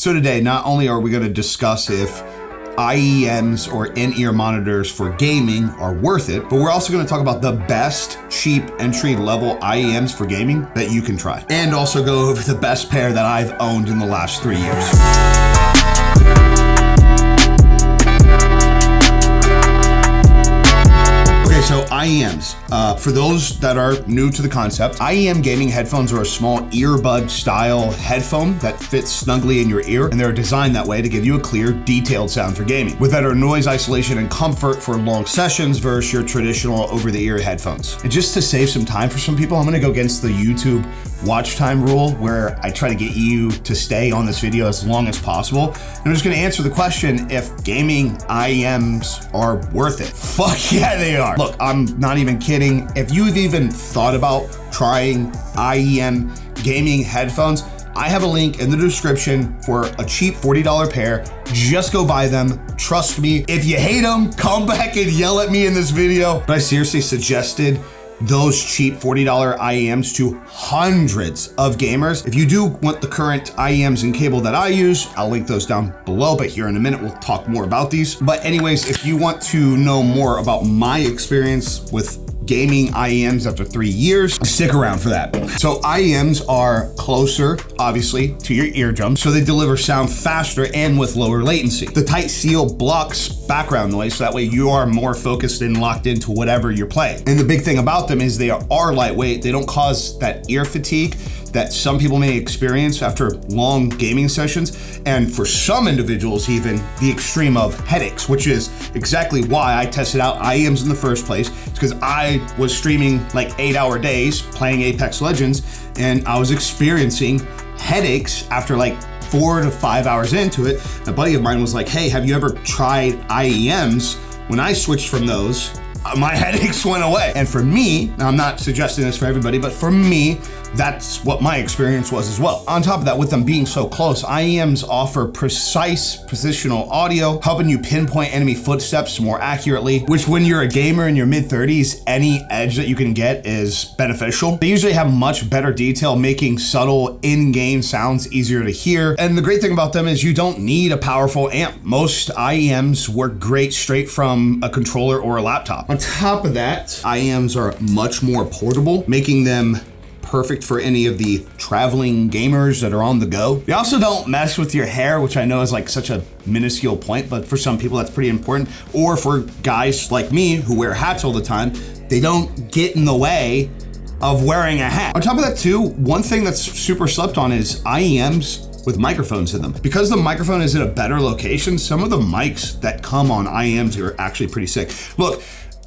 So today, not only are we going to discuss if IEMs or in-ear monitors for gaming are worth it, but we're also going to talk about the best cheap entry-level IEMs for gaming that you can try, and also go over the best pair that I've owned in the last 3 years. So IEMs, for those that are new to the concept, IEM gaming headphones are a small earbud style headphone that fits snugly in your ear, and they're designed that way to give you a clear, detailed sound for gaming, with better noise isolation and comfort for long sessions versus your traditional over-the-ear headphones. And just to save some time for some people, I'm gonna go against the YouTube watch time rule, where I try to get you to stay on this video as long as possible. And I'm just gonna answer the question if gaming IEMs are worth it. Fuck yeah, they are. Look, I'm not even kidding. If you've even thought about trying IEM gaming headphones, I have a link in the description for a cheap $40 pair. Just go buy them. Trust me. If you hate them, come back and yell at me in this video. But I seriously suggested those cheap $40 IEMs to hundreds of gamers. If you do want the current IEMs and cable that I use, I'll link those down below, but here in a minute, we'll talk more about these. But anyways, if you want to know more about my experience with gaming IEMs after 3 years, stick around for that. So IEMs are closer, obviously, to your eardrums, so they deliver sound faster and with lower latency. The tight seal blocks background noise, so that way you are more focused and locked into whatever you're playing. And the big thing about them is they are lightweight. They don't cause that ear fatigue that some people may experience after long gaming sessions, and for some individuals even the extreme of headaches, which is exactly why I tested out IEMs in the first place. It's because I was streaming like 8-hour days playing Apex Legends, and I was experiencing headaches after like 4 to 5 hours into it. A buddy of mine was like, hey, have you ever tried IEMs? When I switched from those, my headaches went away. And for me, now I'm not suggesting this for everybody, but for me, that's what my experience was as well. On top of that, with them being so close, IEMs offer precise positional audio, helping you pinpoint enemy footsteps more accurately, which when you're a gamer in your mid-30s, any edge that you can get is beneficial. They usually have much better detail, making subtle in-game sounds easier to hear. And the great thing about them is you don't need a powerful amp. Most IEMs work great straight from a controller or a laptop. On top of that, IEMs are much more portable, making them perfect for any of the traveling gamers that are on the go. They also don't mess with your hair, which I know is like such a minuscule point, but for some people that's pretty important. Or for guys like me who wear hats all the time, they don't get in the way of wearing a hat. On top of that too, one thing that's super slept on is IEMs with microphones in them. Because the microphone is in a better location, some of the mics that come on IEMs are actually pretty sick. Look,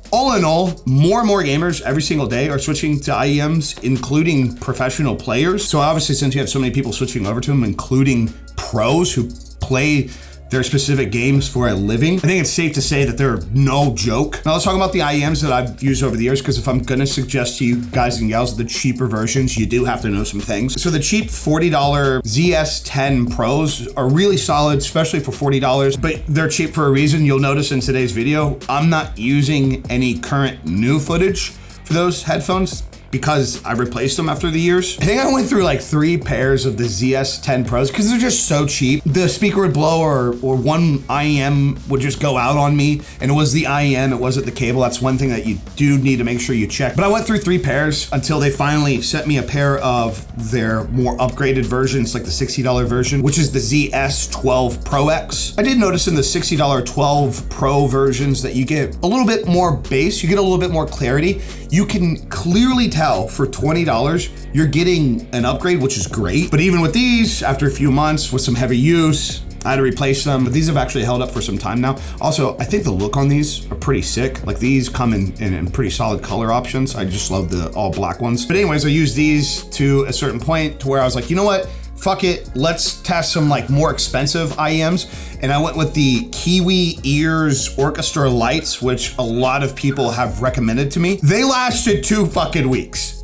all in all, more and more gamers every single day are switching to IEMs, including professional players. So obviously, since you have so many people switching over to them, including pros who play their specific games for a living, I think it's safe to say that they're no joke. Now let's talk about the IEMs that I've used over the years, because if I'm gonna suggest to you guys and gals the cheaper versions, you do have to know some things. So the cheap $40 ZS10 Pros are really solid, especially for $40, but they're cheap for a reason. You'll notice in today's video, I'm not using any current new footage for those headphones, because I replaced them after the years. I think I went through like 3 pairs of the ZS10 Pros because they're just so cheap. The speaker would blow or one IEM would just go out on me, and it was the IEM, it wasn't the cable. That's one thing that you do need to make sure you check. But I went through 3 pairs until they finally sent me a pair of their more upgraded versions, like the $60 version, which is the ZS12 Pro X. I did notice in the $60 12 Pro versions that you get a little bit more bass, you get a little bit more clarity. You can clearly tell for $20, you're getting an upgrade, which is great. But even with these, after a few months with some heavy use, I had to replace them, but these have actually held up for some time now. Also, I think the look on these are pretty sick. Like these come in pretty solid color options. I just love the all black ones. But anyways, I used these to a certain point to where I was like, you know what? Fuck it, let's test some like more expensive IEMs. And I went with the Kiwi Ears Orchestra Lights, which a lot of people have recommended to me. They lasted 2 fucking weeks.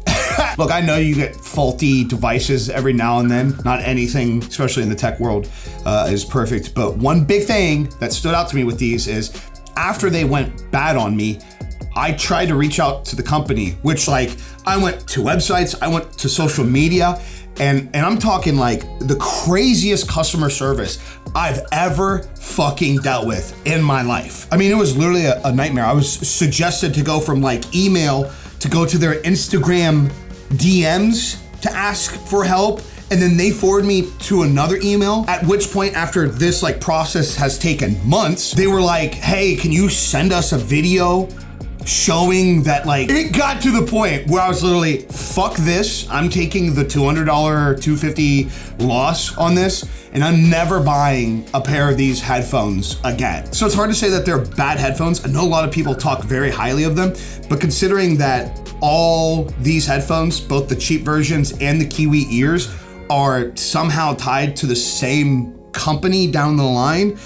Look, I know you get faulty devices every now and then. Not anything, especially in the tech world, is perfect. But one big thing that stood out to me with these is after they went bad on me, I tried to reach out to the company, which like I went to websites, I went to social media, And I'm talking like the craziest customer service I've ever fucking dealt with in my life. I mean, it was literally a nightmare. I was suggested to go from like email to go to their Instagram DMs to ask for help. And then they forward me to another email, at which point after this like process has taken months, they were like, hey, can you send us a video showing that? Like, it got to the point where I was literally, fuck this. I'm taking the $200, $250 loss on this, and I'm never buying a pair of these headphones again. So it's hard to say that they're bad headphones. I know a lot of people talk very highly of them, but considering that all these headphones, both the cheap versions and the Kiwi ears, are somehow tied to the same company down the line,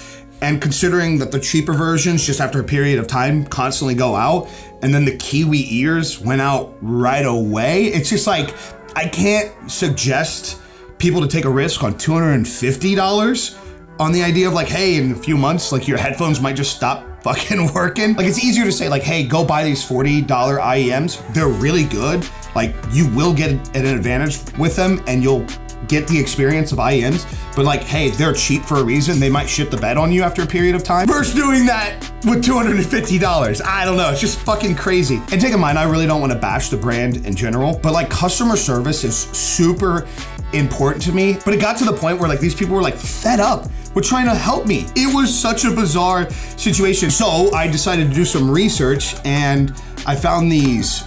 and considering that the cheaper versions just after a period of time constantly go out, and then the Kiwi ears went out right away, it's just like, I can't suggest people to take a risk on $250 on the idea of like, hey, in a few months, like your headphones might just stop fucking working. Like, it's easier to say like, hey, go buy these $40 IEMs. They're really good. Like, you will get an advantage with them and you'll get the experience of IEMs, but like, hey, they're cheap for a reason. They might shit the bed on you after a period of time. Versus doing that with $250. I don't know, it's just fucking crazy. And take in mind, I really don't want to bash the brand in general, but like customer service is super important to me. But it got to the point where like these people were like fed up with trying to help me. It was such a bizarre situation. So I decided to do some research and I found these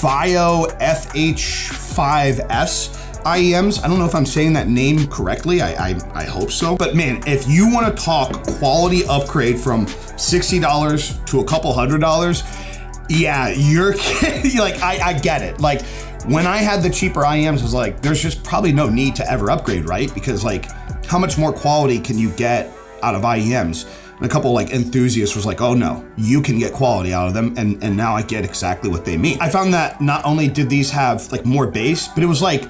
FIO FH5S IEMs. I don't know if I'm saying that name correctly. I hope so. But man, if you want to talk quality upgrade from $60 to a couple $100, yeah, you're like, I get it. Like, when I had the cheaper IEMs, I was like, there's just probably no need to ever upgrade, right? Because like, how much more quality can you get out of IEMs? And a couple like enthusiasts was like, oh no, you can get quality out of them. And now I get exactly what they mean. I found that not only did these have like more bass, but it was like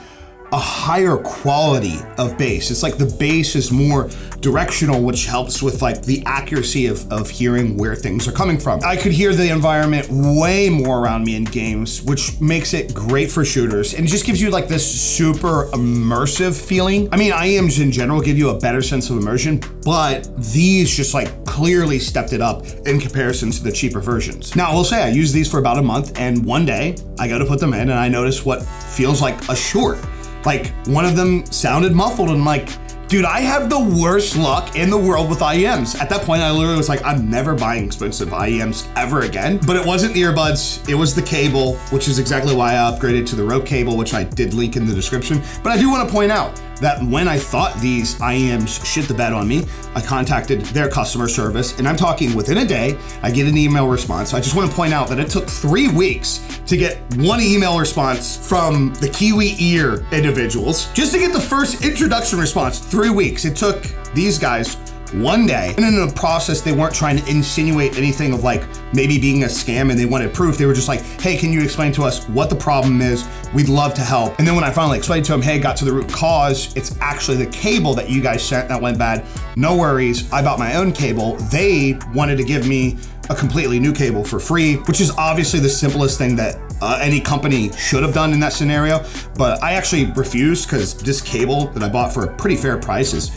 a higher quality of bass. It's like the bass is more directional, which helps with like the accuracy of hearing where things are coming from. I could hear the environment way more around me in games, which makes it great for shooters and just gives you like this super immersive feeling. I mean, IEMs in general give you a better sense of immersion, but these just like clearly stepped it up in comparison to the cheaper versions. Now, I will say I used these for about a month, and one day I go to put them in and I noticed what feels like a short. Like, one of them sounded muffled, and I'm like, dude, I have the worst luck in the world with IEMs. At that point, I literally was like, I'm never buying expensive IEMs ever again. But it wasn't the earbuds, it was the cable, which is exactly why I upgraded to the Rope cable, which I did link in the description. But I do want to point out that when I thought these IEMs shit the bed on me, I contacted their customer service, and I'm talking within a day, I get an email response. I just want to point out that it took 3 weeks to get one email response from the Kiwi ear individuals, just to get the first introduction response. 3 weeks. It took these guys one day. And in the process, they weren't trying to insinuate anything of like maybe being a scam and they wanted proof. They were just like, hey, can you explain to us what the problem is? We'd love to help. And then when I finally explained to them, hey, got to the root cause, it's actually the cable that you guys sent that went bad. No worries, I bought my own cable. They wanted to give me a completely new cable for free, which is obviously the simplest thing that any company should have done in that scenario. But I actually refused because this cable that I bought for a pretty fair price is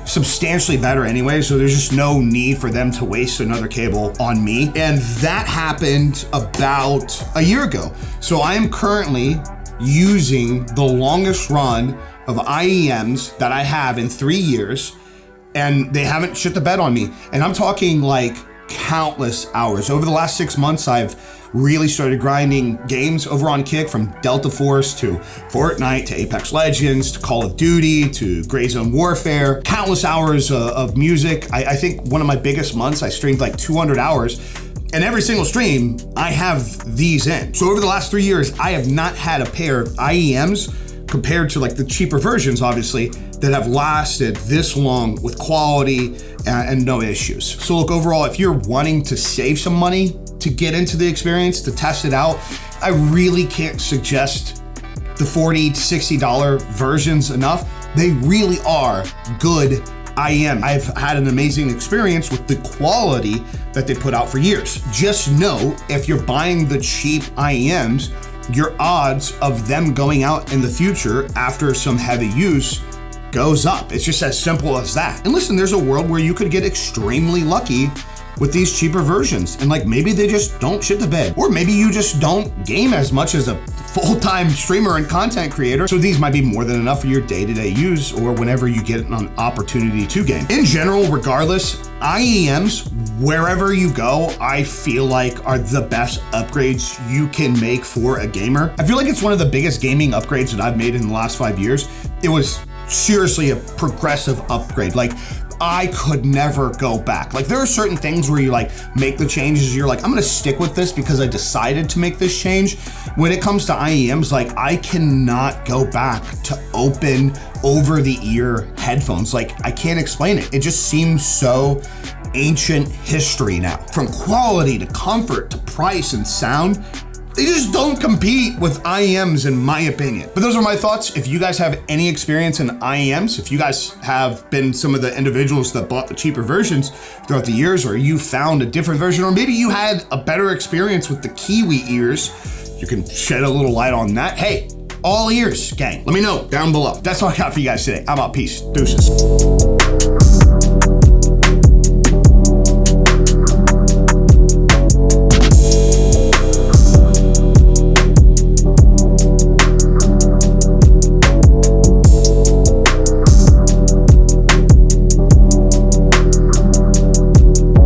substantially better anyway, so there's just no need for them to waste another cable on me. And that happened about a year ago. So I am currently using the longest run of IEMs that I have in 3 years, and they haven't shit the bed on me. And I'm talking like countless hours. Over the last 6 months, I've really started grinding games over on Kick, from Delta Force to Fortnite to Apex Legends to Call of Duty to Gray Zone Warfare. Countless hours of music. I think one of my biggest months, I streamed like 200 hours. And every single stream, I have these in. So over the last 3 years, I have not had a pair of IEMs compared to like the cheaper versions, obviously, that have lasted this long with quality and no issues. So look, overall, if you're wanting to save some money to get into the experience, to test it out, I really can't suggest the $40 to $60 versions enough. They really are good IEM. I've had an amazing experience with the quality that they put out for years. Just know, if you're buying the cheap IEMs, your odds of them going out in the future after some heavy use goes up. It's just as simple as that. And listen, there's a world where you could get extremely lucky with these cheaper versions, and like maybe they just don't shit the bed, or maybe you just don't game as much as a full-time streamer and content creator, so these might be more than enough for your day-to-day use or whenever you get an opportunity to game. In general, regardless, IEMs, wherever you go, I feel like are the best upgrades you can make for a gamer. I feel like it's one of the biggest gaming upgrades that I've made in the last 5 years. It was seriously a progressive upgrade. Like, I could never go back. Like, there are certain things where you like make the changes, you're like, I'm gonna stick with this because I decided to make this change. When it comes to IEMs, like, I cannot go back to open over the ear headphones. Like, I can't explain it. It just seems so ancient history now. From quality to comfort to price and sound, they just don't compete with IEMs in my opinion. But those are my thoughts. If you guys have any experience in IEMs, if you guys have been some of the individuals that bought the cheaper versions throughout the years, or you found a different version, or maybe you had a better experience with the Kiwi ears, you can shed a little light on that. Hey, all ears, gang. Let me know down below. That's all I got for you guys today. I'm out. Peace. Deuces.